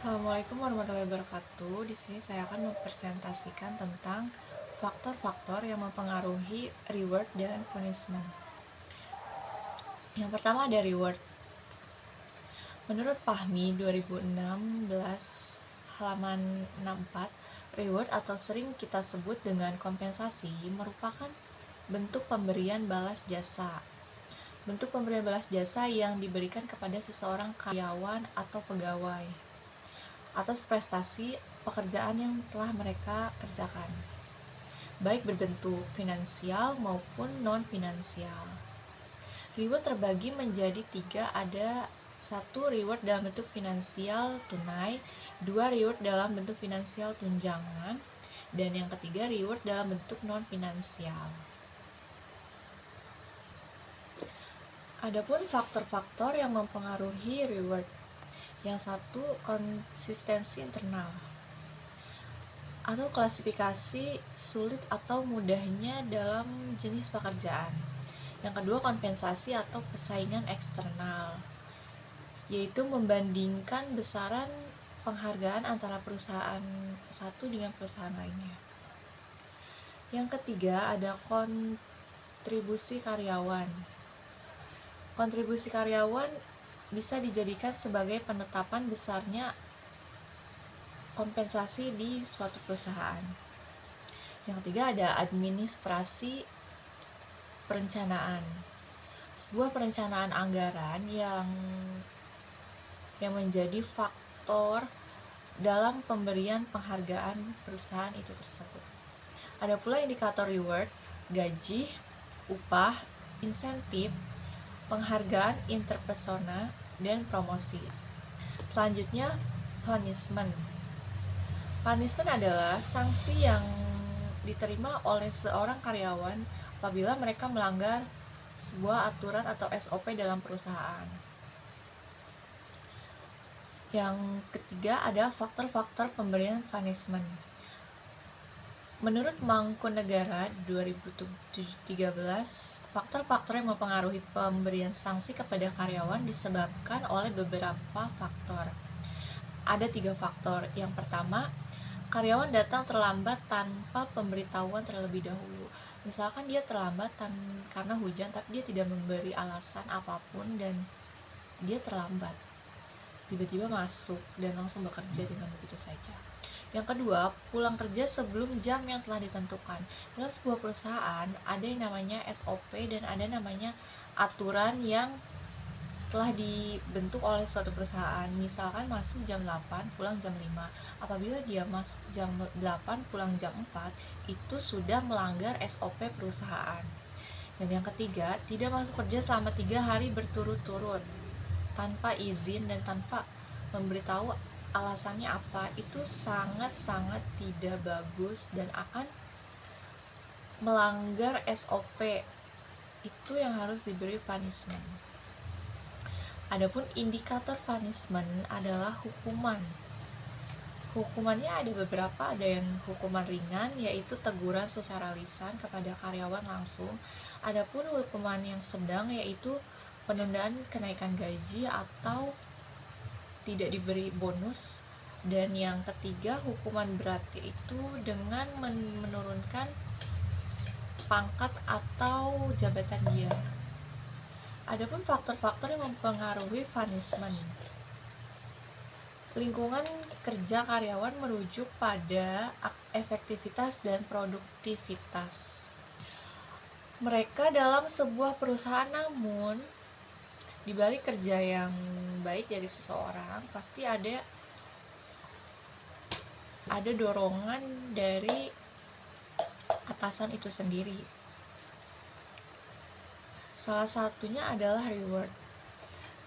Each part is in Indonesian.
Assalamualaikum warahmatullahi wabarakatuh. Di sini saya akan mempresentasikan tentang faktor-faktor yang mempengaruhi reward dan punishment. Yang pertama ada reward. Menurut Fahmi 2016 halaman 64, reward atau sering kita sebut dengan kompensasi merupakan bentuk pemberian balas jasa. Bentuk pemberian balas jasa yang diberikan kepada seseorang karyawan atau pegawai atas prestasi pekerjaan yang telah mereka kerjakan, baik berbentuk finansial maupun non-finansial. Reward terbagi menjadi tiga, ada satu reward dalam bentuk finansial tunai, dua reward dalam bentuk finansial tunjangan, dan yang ketiga reward dalam bentuk non-finansial. Adapun faktor-faktor yang mempengaruhi reward. Yang satu, konsistensi internal atau klasifikasi sulit atau mudahnya dalam jenis pekerjaan. Yang kedua, kompensasi atau persaingan eksternal, yaitu membandingkan besaran penghargaan antara perusahaan satu dengan perusahaan lainnya. Yang ketiga, ada kontribusi karyawan. Kontribusi karyawan bisa dijadikan sebagai penetapan besarnya kompensasi di suatu perusahaan. Yang ketiga ada administrasi perencanaan. Sebuah perencanaan anggaran yang menjadi faktor dalam pemberian penghargaan perusahaan itu tersebut. Ada pula indikator reward, gaji, upah, insentif, penghargaan interpersona, dan promosi. Selanjutnya, punishment. Punishment adalah sanksi yang diterima oleh seorang karyawan apabila mereka melanggar sebuah aturan atau SOP dalam perusahaan. Yang ketiga ada faktor-faktor pemberian punishment. Menurut Mangkunegara 2013, faktor-faktor yang mempengaruhi pemberian sanksi kepada karyawan disebabkan oleh beberapa faktor. Ada 3 faktor. Yang pertama, karyawan datang terlambat tanpa pemberitahuan terlebih dahulu. Misalkan dia terlambat karena hujan, tapi dia tidak memberi alasan apapun dan dia terlambat. Tiba-tiba masuk dan langsung bekerja dengan begitu saja. Yang kedua, pulang kerja sebelum jam yang telah ditentukan. Dalam sebuah perusahaan ada yang namanya SOP dan ada namanya aturan yang telah dibentuk oleh suatu perusahaan. Misalkan masuk jam 8, pulang jam 5. Apabila dia masuk jam 8, pulang jam 4, itu sudah melanggar SOP perusahaan. Dan yang ketiga, tidak masuk kerja selama 3 hari berturut-turut tanpa izin dan tanpa memberitahu alasannya apa. Itu sangat-sangat tidak bagus dan akan melanggar SOP. Itu yang harus diberi punishment. Adapun indikator punishment adalah hukuman. Hukumannya ada beberapa, ada yang hukuman ringan yaitu teguran secara lisan kepada karyawan langsung. Adapun hukuman yang sedang yaitu penundaan kenaikan gaji atau tidak diberi bonus. Dan yang ketiga, hukuman berat yaitu dengan menurunkan pangkat atau jabatan dia. Adapun faktor-faktor yang mempengaruhi punishment. Lingkungan kerja karyawan merujuk pada efektivitas dan produktivitas mereka dalam sebuah perusahaan. Namun, di balik kerja yang baik dari seseorang, pasti ada dorongan dari atasan itu sendiri. Salah satunya adalah reward.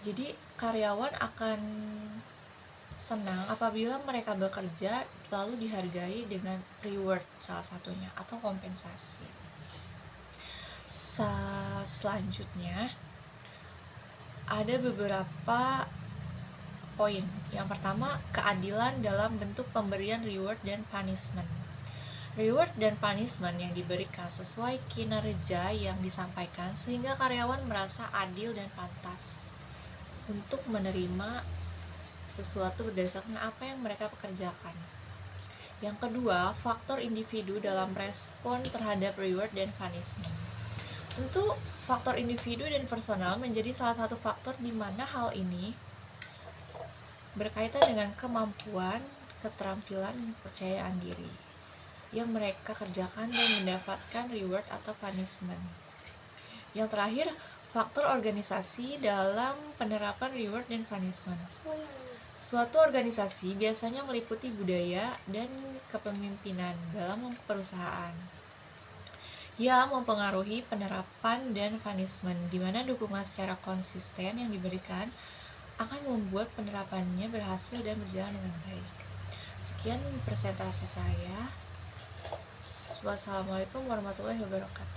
Jadi karyawan akan senang apabila mereka bekerja lalu dihargai dengan reward salah satunya atau kompensasi. Selanjutnya ada beberapa poin. Yang pertama, keadilan dalam bentuk pemberian reward dan punishment. Reward dan punishment yang diberikan sesuai kinerja yang disampaikan sehingga karyawan merasa adil dan pantas untuk menerima sesuatu berdasarkan apa yang mereka pekerjakan. Yang kedua, faktor individu dalam respon terhadap reward dan punishment. Tentu, faktor individu dan personal menjadi salah satu faktor di mana hal ini berkaitan dengan kemampuan, keterampilan, dan kepercayaan diri yang mereka kerjakan dan mendapatkan reward atau punishment. Yang terakhir, faktor organisasi dalam penerapan reward dan punishment. Suatu organisasi biasanya meliputi budaya dan kepemimpinan dalam perusahaan yang mempengaruhi penerapan dan punishment, di mana dukungan secara konsisten yang diberikan akan membuat penerapannya berhasil dan berjalan dengan baik. Sekian presentasi saya. Wassalamualaikum warahmatullahi wabarakatuh.